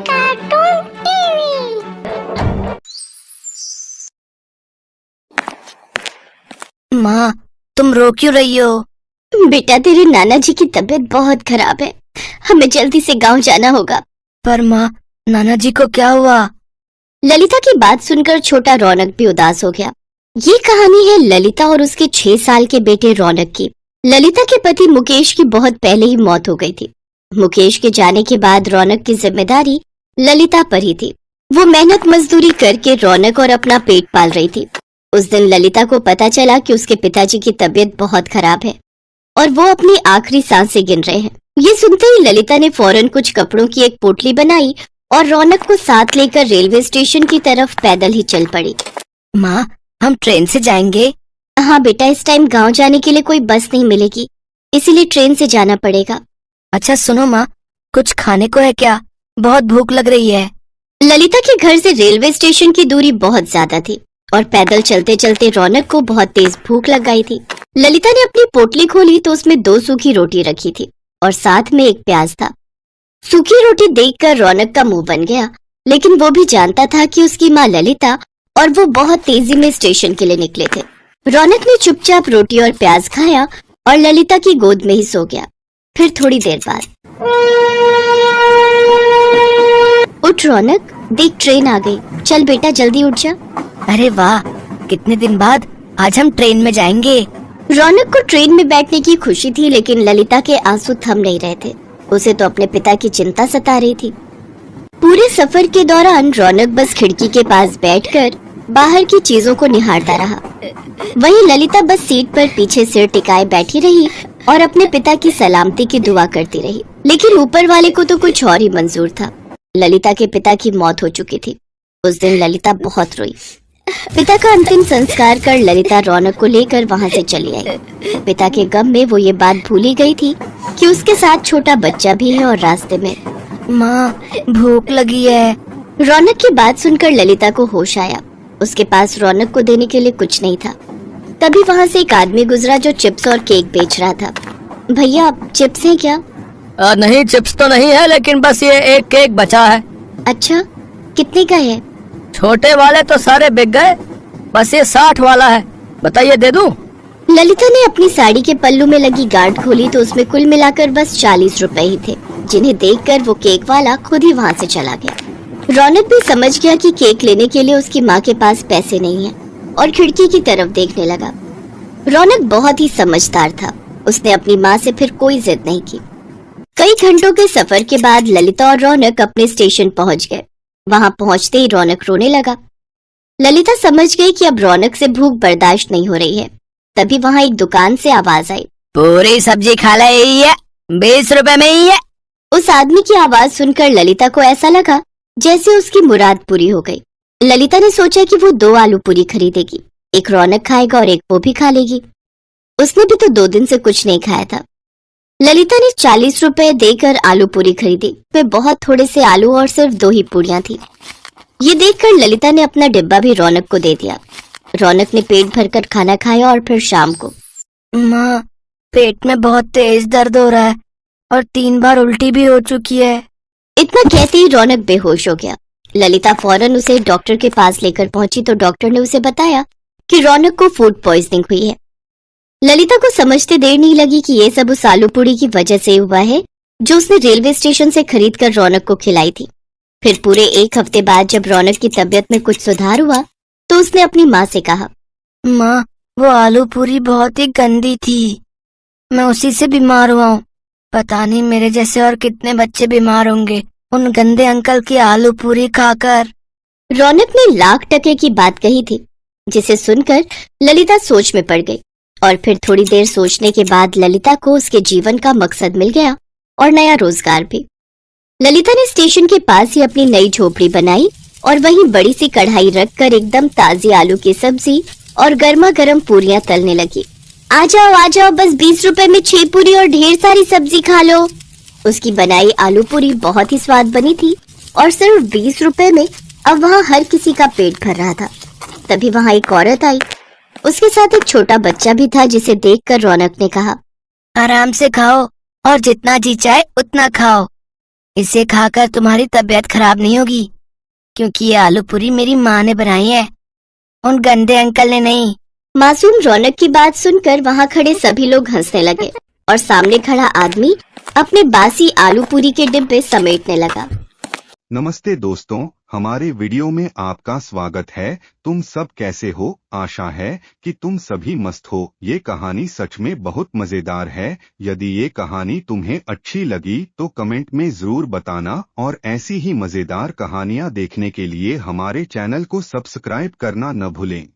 Cartoon TV. माँ, तुम रो क्यों रही हो? बेटा, तेरे नाना जी की तबीयत बहुत खराब है, हमें जल्दी से गांव जाना होगा। पर माँ, नाना जी को क्या हुआ? ललिता की बात सुनकर छोटा रौनक भी उदास हो गया। ये कहानी है ललिता और उसके 6 साल के बेटे रौनक की। ललिता के पति मुकेश की बहुत पहले ही मौत हो गई थी। मुकेश के जाने के बाद रौनक की जिम्मेदारी ललिता पर ही थी। वो मेहनत मजदूरी करके रौनक और अपना पेट पाल रही थी। उस दिन ललिता को पता चला कि उसके पिताजी की तबीयत बहुत खराब है और वो अपनी आखिरी सांसें गिन रहे हैं। ये सुनते ही ललिता ने फौरन कुछ कपड़ों की एक पोटली बनाई और रौनक को साथ लेकर रेलवे स्टेशन की तरफ पैदल ही चल पड़ी। माँ, हम ट्रेन से जाएंगे? हाँ बेटा, इस टाइम गांव जाने के लिए कोई बस नहीं मिलेगी, इसीलिए ट्रेन से जाना पड़ेगा। अच्छा सुनो माँ, कुछ खाने को है क्या? बहुत भूख लग रही है। ललिता के घर से रेलवे स्टेशन की दूरी बहुत ज्यादा थी और पैदल चलते चलते रौनक को बहुत तेज भूख लग गई थी। ललिता ने अपनी पोटली खोली तो उसमें 2 सूखी रोटी रखी थी और साथ में एक प्याज था। सूखी रोटी देखकर रौनक का मुंह बन गया, लेकिन वो भी जानता था कि उसकी माँ ललिता और वो बहुत तेजी में स्टेशन के लिए निकले थे। रौनक ने चुपचाप रोटी और प्याज खाया और ललिता की गोद में ही सो गया। फिर थोड़ी देर बाद, उठ रौनक, देख ट्रेन आ गई, चल बेटा जल्दी उठ जा। अरे वाह, कितने दिन बाद आज हम ट्रेन में जाएंगे। रौनक को ट्रेन में बैठने की खुशी थी, लेकिन ललिता के आंसू थम नहीं रहे थे। उसे तो अपने पिता की चिंता सता रही थी। पूरे सफर के दौरान रौनक बस खिड़की के पास बैठकर बाहर की चीजों को निहारता रहा। वहीं ललिता बस सीट पर पीछे सिर टिकाए बैठी रही और अपने पिता की सलामती की दुआ करती रही। लेकिन ऊपर वाले को तो कुछ और ही मंजूर था। ललिता के पिता की मौत हो चुकी थी। उस दिन ललिता बहुत रोई। पिता का अंतिम संस्कार कर ललिता रौनक को लेकर वहाँ से चली आई। पिता के गम में वो ये बात भूल ही गई थी कि उसके साथ छोटा बच्चा भी है और रास्ते में। माँ, भूख लगी है। रौनक की बात सुनकर ललिता को होश आया। उसके पास रौनक को देने के लिए कुछ नहीं था। तभी वहाँ से एक आदमी गुजरा जो चिप्स और केक बेच रहा था। भैया, चिप्स हैं क्या? नहीं, चिप्स तो नहीं है, लेकिन बस ये एक केक बचा है। अच्छा, कितने का है? छोटे वाले तो सारे बिक गए, बस ये 60 वाला है, बताइए दे दूं? ललिता ने अपनी साड़ी के पल्लू में लगी गांठ खोली तो उसमें कुल मिलाकर बस 40 रुपए ही थे, जिन्हें देखकर वो केक वाला खुद ही वहाँ से चला गया। रौनक भी समझ गया कि केक लेने के लिए उसकी माँ के पास पैसे नहीं है और खिड़की की तरफ देखने लगा। रौनक बहुत ही समझदार था। उसने अपनी माँ से फिर कोई जिद नहीं की। कई घंटों के सफर के बाद ललिता और रौनक अपने स्टेशन पहुंच गए। वहां पहुंचते ही रौनक रोने लगा। ललिता समझ गई कि अब रौनक से भूख बर्दाश्त नहीं हो रही है। तभी वहां एक दुकान से आवाज आई, पूरी सब्जी खा ले, यही है, 20 रुपए में ही है। उस आदमी की आवाज सुनकर ललिता को ऐसा लगा जैसे उसकी मुराद पूरी हो गई। ललिता ने सोचा कि वो 2 आलू पूरी खरीदेगी, एक रौनक खाएगा और एक वो भी खा लेगी। उसने भी तो 2 दिन से कुछ नहीं खाया था। ललिता ने 40 रुपए देकर आलू पूरी खरीदी। वे बहुत थोड़े से आलू और सिर्फ 2 ही पूरियां थी। ये देखकर ललिता ने अपना डिब्बा भी रौनक को दे दिया। रौनक ने पेट भरकर खाना खाया और फिर शाम को। माँ, पेट में बहुत तेज दर्द हो रहा है और 3 बार उल्टी भी हो चुकी है। इतना कहते ही रौनक बेहोश हो गया। ललिता फौरन उसे डॉक्टर के पास लेकर पहुंची तो डॉक्टर ने उसे बताया कि रौनक को फूड पॉइजनिंग हुई है। ललिता को समझते देर नहीं लगी कि ये सब उस आलू पूरी की वजह से हुआ है जो उसने रेलवे स्टेशन से खरीदकर रौनक को खिलाई थी। फिर पूरे 1 हफ्ते बाद जब रौनक की तबीयत में कुछ सुधार हुआ तो उसने अपनी माँ से कहा, माँ, वो आलू पूरी बहुत ही गंदी थी, मैं उसी से बीमार हुआ हूँ। पता नहीं मेरे जैसे और कितने बच्चे बीमार होंगे उन गंदे अंकल की आलू पूरी खाकर। रौनक ने लाख-टके की बात कही थी, जिसे सुनकर ललिता सोच में पड़ गई। और फिर थोड़ी देर सोचने के बाद ललिता को उसके जीवन का मकसद मिल गया और नया रोजगार भी। ललिता ने स्टेशन के पास ही अपनी नई झोपड़ी बनाई और वहीं बड़ी सी कढ़ाई रखकर एकदम ताजी आलू की सब्जी और गर्मा गर्म पूरियां तलने लगी। आ जाओ, बस 20 रुपए में 6 पूरी और ढेर सारी सब्जी खा लो। उसकी बनाई आलू पूरी बहुत ही स्वाद बनी थी और सिर्फ 20 रुपए में अब वहाँ हर किसी का पेट भर रहा था। तभी वहाँ एक औरत आई। उसके साथ एक छोटा बच्चा भी था, जिसे देखकर रौनक ने कहा, आराम से खाओ और जितना जी चाहे उतना खाओ, इसे खाकर तुम्हारी तबीयत खराब नहीं होगी, क्योंकि ये आलू पूरी मेरी माँ ने बनाई है, उन गंदे अंकल ने नहीं। मासूम रौनक की बात सुनकर वहाँ खड़े सभी लोग हंसने लगे और सामने खड़ा आदमी अपने बासी आलू पूरी के डिब्बे समेटने लगा। नमस्ते दोस्तों, हमारे वीडियो में आपका स्वागत है। तुम सब कैसे हो? आशा है कि तुम सभी मस्त हो। ये कहानी सच में बहुत मजेदार है। यदि ये कहानी तुम्हें अच्छी लगी तो कमेंट में जरूर बताना, और ऐसी ही मजेदार कहानियाँ देखने के लिए हमारे चैनल को सब्सक्राइब करना न भूलें।